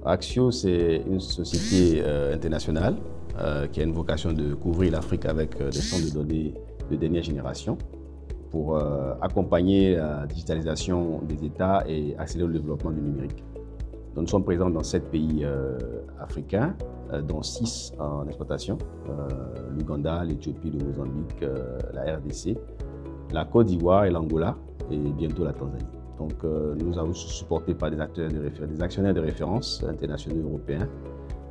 Axio, c'est une société internationale qui a une vocation de couvrir l'Afrique avec des centres de données de dernière génération pour accompagner la digitalisation des États et accélérer le développement du numérique. Donc, nous sommes présents dans 7 pays africains, dont 6 en exploitation, l'Ouganda, l'Éthiopie, le Mozambique, la RDC, la Côte d'Ivoire et l'Angola, et bientôt la Tanzanie. Donc, nous avons supporté par des actionnaires de référence internationaux et européens,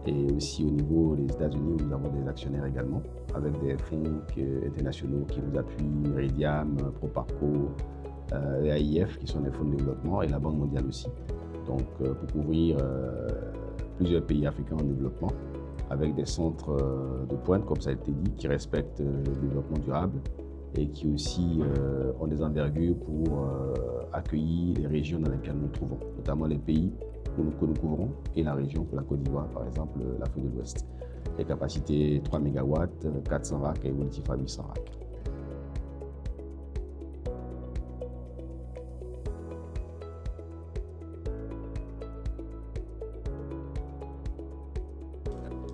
et aussi au niveau des États-Unis, où nous avons des actionnaires également, avec des fonds internationaux qui nous appuient, Meridiam, Proparco, AIF, qui sont des fonds de développement, et la Banque mondiale aussi. Donc, pour couvrir plusieurs pays africains en développement, avec des centres de pointe, comme ça a été dit, qui respectent le développement durable et qui aussi ont des envergures pour accueillir les régions dans lesquelles nous nous trouvons, notamment les pays que nous couvrons et la région pour la Côte d'Ivoire, par exemple l'Afrique de l'Ouest. Les capacités 3 MW, 400 racks et évolutifs à 800 racks.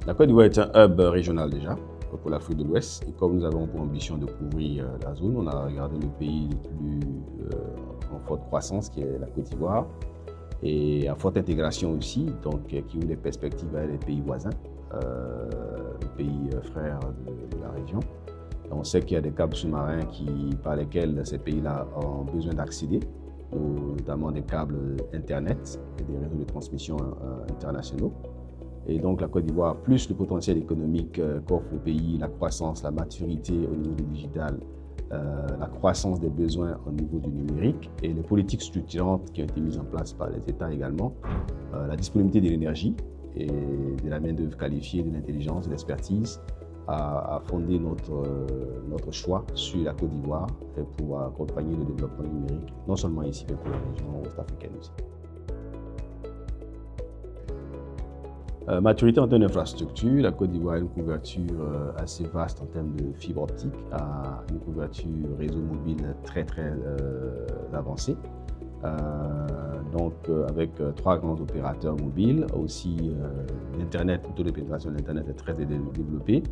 La Côte d'Ivoire est un hub régional déjà pour l'Afrique de l'Ouest, et comme nous avons pour ambition de couvrir la zone, on a regardé le pays le plus en forte croissance qui est la Côte d'Ivoire, et à forte intégration aussi, donc qui ouvre des perspectives avec les pays voisins, les pays frères de la région. On sait qu'il y a des câbles sous-marins par lesquels ces pays-là ont besoin d'accéder, notamment des câbles Internet et des réseaux de transmission internationaux. Et donc la Côte d'Ivoire, plus le potentiel économique qu'offre le pays, la croissance, la maturité au niveau du digital, la croissance des besoins au niveau du numérique et les politiques structurantes qui ont été mises en place par les États également, la disponibilité de l'énergie et de la main-d'œuvre qualifiée, de l'intelligence, de l'expertise, a fondé notre choix sur la Côte d'Ivoire pour accompagner le développement numérique, non seulement ici, mais pour la région ouest-africaine aussi. Maturité en termes d'infrastructure, la Côte d'Ivoire a une couverture assez vaste en termes de fibre optique, a une couverture réseau mobile très avancée. Donc avec 3 grands opérateurs mobiles, aussi l'Internet, le taux de pénétration de l'Internet est très développé.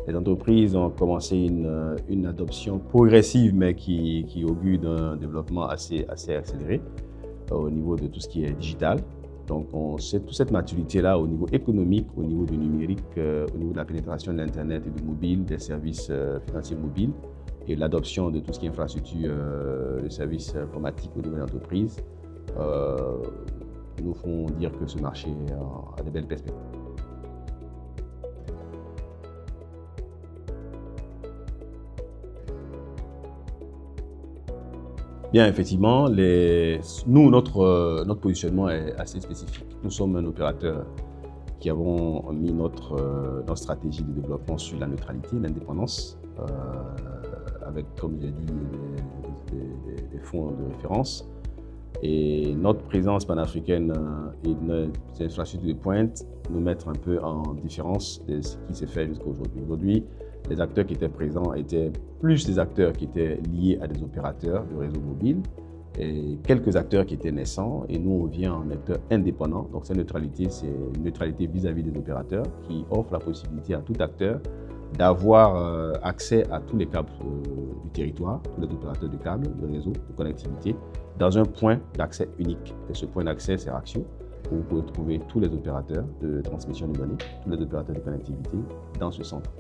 Les entreprises ont commencé une adoption progressive, mais qui augure d'un développement assez accéléré au niveau de tout ce qui est digital. Donc, on sait toute cette maturité-là au niveau économique, au niveau du numérique, au niveau de la pénétration de l'Internet et du mobile, des services financiers mobiles et l'adoption de tout ce qui est infrastructure, de services informatiques au niveau de l'entreprise, nous font dire que ce marché a de belles perspectives. Bien, effectivement, nous, notre positionnement est assez spécifique. Nous sommes un opérateur qui avons mis notre stratégie de développement sur la neutralité, l'indépendance, avec, comme j'ai dit, des fonds de référence. Et notre présence panafricaine et nos infrastructures de pointe nous mettent un peu en différence de ce qui s'est fait jusqu'à aujourd'hui. Aujourd'hui, les acteurs qui étaient présents étaient plus des acteurs qui étaient liés à des opérateurs de réseau mobile et quelques acteurs qui étaient naissants. Et nous, on vient en acteur indépendant. Donc, cette neutralité, c'est une neutralité vis-à-vis des opérateurs qui offre la possibilité à tout acteur d'avoir accès à tous les câbles du territoire, tous les opérateurs de câbles, de réseau, de connectivité, dans un point d'accès unique. Et ce point d'accès, c'est Axio, où vous pouvez trouver tous les opérateurs de transmission de données, tous les opérateurs de connectivité dans ce centre.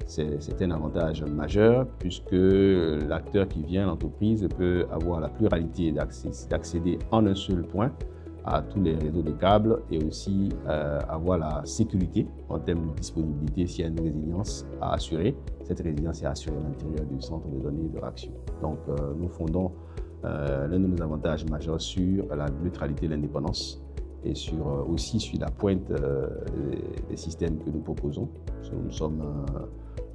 C'est un avantage majeur puisque l'acteur qui vient, l'entreprise, peut avoir la pluralité d'accéder en un seul point à tous les réseaux de câbles et aussi avoir la sécurité en termes de disponibilité s'il y a une résilience à assurer. Cette résilience est assurée à l'intérieur du centre de données de Axio. Donc nous fondons l'un de nos avantages majeurs sur la neutralité et l'indépendance et aussi sur la pointe des systèmes que nous proposons. Nous sommes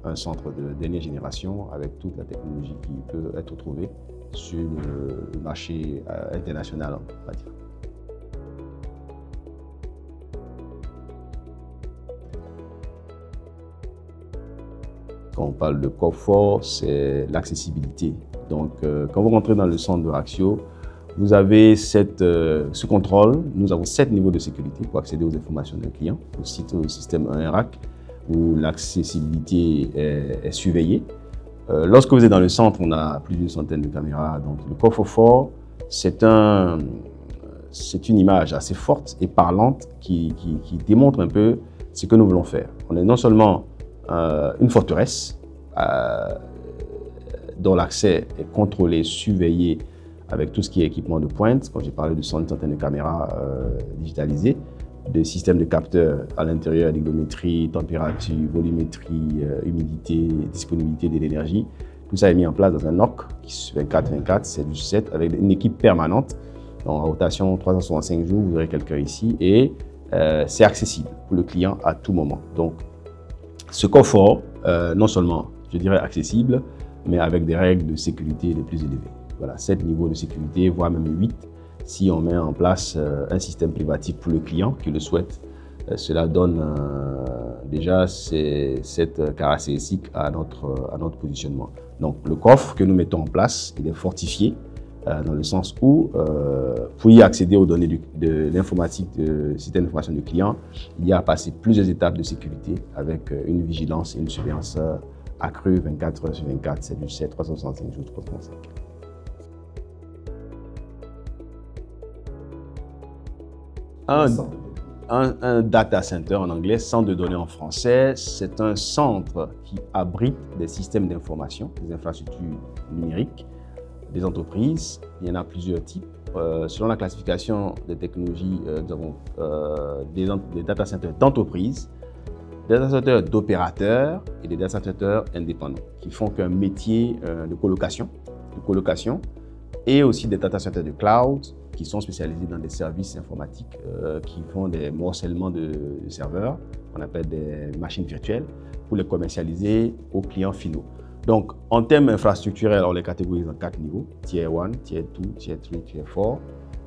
un centre de dernière génération avec toute la technologie qui peut être trouvée sur le marché international, on va dire. Quand on parle de confort, c'est l'accessibilité. Donc, quand vous rentrez dans le centre de Axio, vous avez ce contrôle. Nous avons 7 niveaux de sécurité pour accéder aux informations d'un client, au système 1 RAC, où l'accessibilité est surveillée. Lorsque vous êtes dans le centre, on a plus d'une centaine de caméras. Donc le coffre-fort, c'est une image assez forte et parlante qui démontre un peu ce que nous voulons faire. On est non seulement une forteresse dont l'accès est contrôlé, surveillé avec tout ce qui est équipement de pointe, quand j'ai parlé de centaines de caméras digitalisées, des systèmes de capteurs à l'intérieur, d'hygrométrie, température, volumétrie, humidité, disponibilité de l'énergie. Tout ça est mis en place dans un NOC 24/24, 7/7, avec une équipe permanente. En rotation 365 jours, vous aurez quelqu'un ici et c'est accessible pour le client à tout moment. Donc, ce confort, non seulement, je dirais, accessible, mais avec des règles de sécurité les plus élevées. Voilà, 7 niveaux de sécurité, voire même 8, si on met en place un système privatif pour le client qui le souhaite. Cela donne déjà cette caractéristique à notre positionnement. Donc, le coffre que nous mettons en place, il est fortifié dans le sens où, pour y accéder aux données de l'informatique, du système d'information du client, il y a à passer plusieurs étapes de sécurité avec une vigilance et une surveillance accrue 24 heures sur 24, 7/7, 365 jours, 365. Un data center en anglais, centre de données en français, c'est un centre qui abrite des systèmes d'information, des infrastructures numériques, des entreprises. Il y en a plusieurs types. Selon la classification des technologies, nous avons des data centers d'entreprise, des data centers d'opérateurs et des data centers indépendants qui font qu'un métier de colocation et aussi des data centers de cloud qui sont spécialisés dans des services informatiques qui font des morcellements de serveurs, qu'on appelle des machines virtuelles, pour les commercialiser aux clients finaux. Donc, en termes infrastructurels, on les catégorise en 4 niveaux, Tier 1, Tier 2, Tier 3, Tier 4.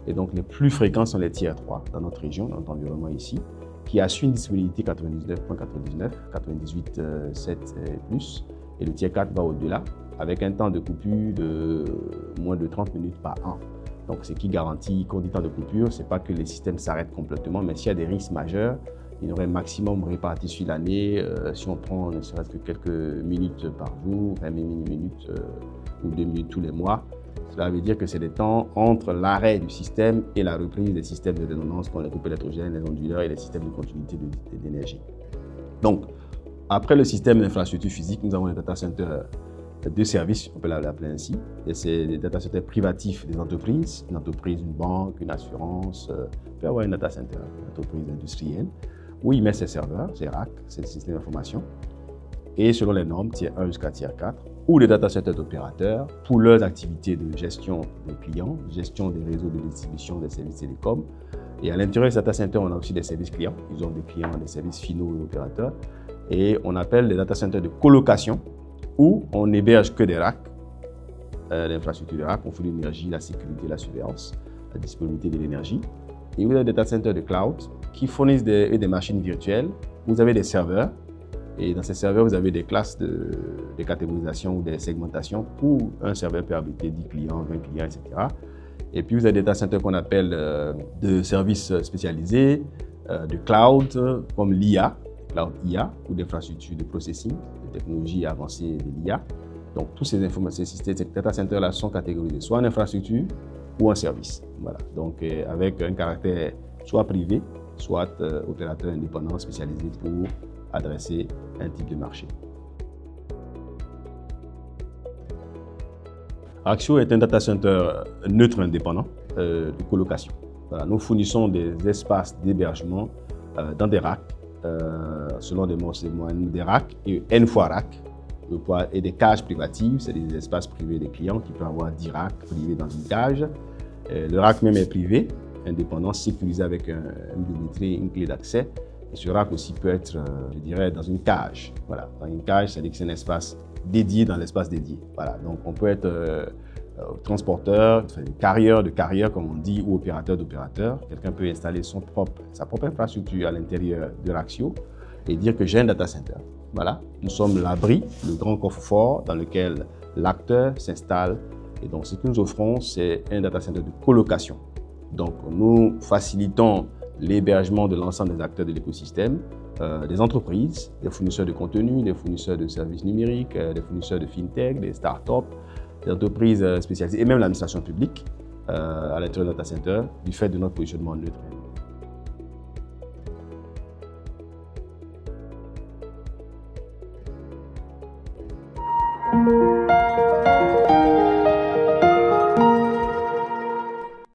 Et donc, les plus fréquents sont les Tier 3 dans notre région, dans notre environnement ici, qui assurent une disponibilité 99.99, 98.7 et plus. Et le Tier 4 va au-delà, avec un temps de coupure de moins de 30 minutes par an. Donc, ce qui garantit qu'on dit temps de coupure, ce n'est pas que les systèmes s'arrêtent complètement, mais s'il y a des risques majeurs, il y aurait un maximum réparti sur l'année. Si on prend ne serait-ce que quelques minutes par jour, 20 minutes ou 2 minutes tous les mois, cela veut dire que c'est des temps entre l'arrêt du système et la reprise des systèmes de redondance comme les groupes électrogènes, les onduleurs et les systèmes de continuité d'énergie. Donc, après le système d'infrastructure physique, nous avons les data centers de services, on peut l'appeler ainsi. Et c'est des data centers privatifs des entreprises, une entreprise, une banque, une assurance, peut avoir un data center, une entreprise industrielle, où il met ses serveurs, ses racks, ses systèmes d'information, et selon les normes, Tier 1 jusqu'à Tier 4, ou les data centers d'opérateurs pour leurs activités de gestion des clients, gestion des réseaux de distribution des services télécoms. Et à l'intérieur des data centers, on a aussi des services clients. Ils ont des clients, des services finaux et opérateurs. Et on appelle les data centers de colocation, où on n'héberge que des racks, l'infrastructure de racks, on fait l'énergie, la sécurité, la surveillance, la disponibilité de l'énergie. Et vous avez des data centers de cloud qui fournissent des machines virtuelles. Vous avez des serveurs. Et dans ces serveurs, vous avez des classes de catégorisation ou des segmentations où un serveur peut abriter 10 clients, 20 clients, etc. Et puis, vous avez des data centers qu'on appelle de services spécialisés, de cloud, comme l'IA, cloud IA, ou d'infrastructures de processing, de technologies avancées de l'IA. Donc, tous ces systèmes, ces data centers-là sont catégorisés soit en infrastructure ou en service. Voilà. Donc, avec un caractère soit privé, soit opérateur indépendant spécialisé pour adresser un type de marché. Axio est un data center neutre indépendant de colocation. Voilà, nous fournissons des espaces d'hébergement dans des racks, selon des moyennes des racks et N fois rack, et des cages privatives, c'est des espaces privés des clients qui peuvent avoir 10 racks privés dans une cage. Le rack même est privé, indépendant, sécurisé avec une biométrie, une clé d'accès. Et ce rack aussi peut être, je dirais, dans une cage. Voilà, dans une cage, c'est-à-dire que c'est un espace dédié dans l'espace dédié. Voilà, donc on peut être transporteur, carrière de carrière, comme on dit, ou opérateur d'opérateur. Quelqu'un peut installer sa propre infrastructure à l'intérieur de l'Axio et dire que j'ai un data center. Voilà, nous sommes l'abri, le grand coffre-fort dans lequel l'acteur s'installe Et donc, ce que nous offrons, c'est un data center de colocation. Donc, nous facilitons l'hébergement de l'ensemble des acteurs de l'écosystème, des entreprises, des fournisseurs de contenu, des fournisseurs de services numériques, des fournisseurs de fintech, des startups, des entreprises spécialisées et même l'administration publique à l'intérieur du data center du fait de notre positionnement neutre.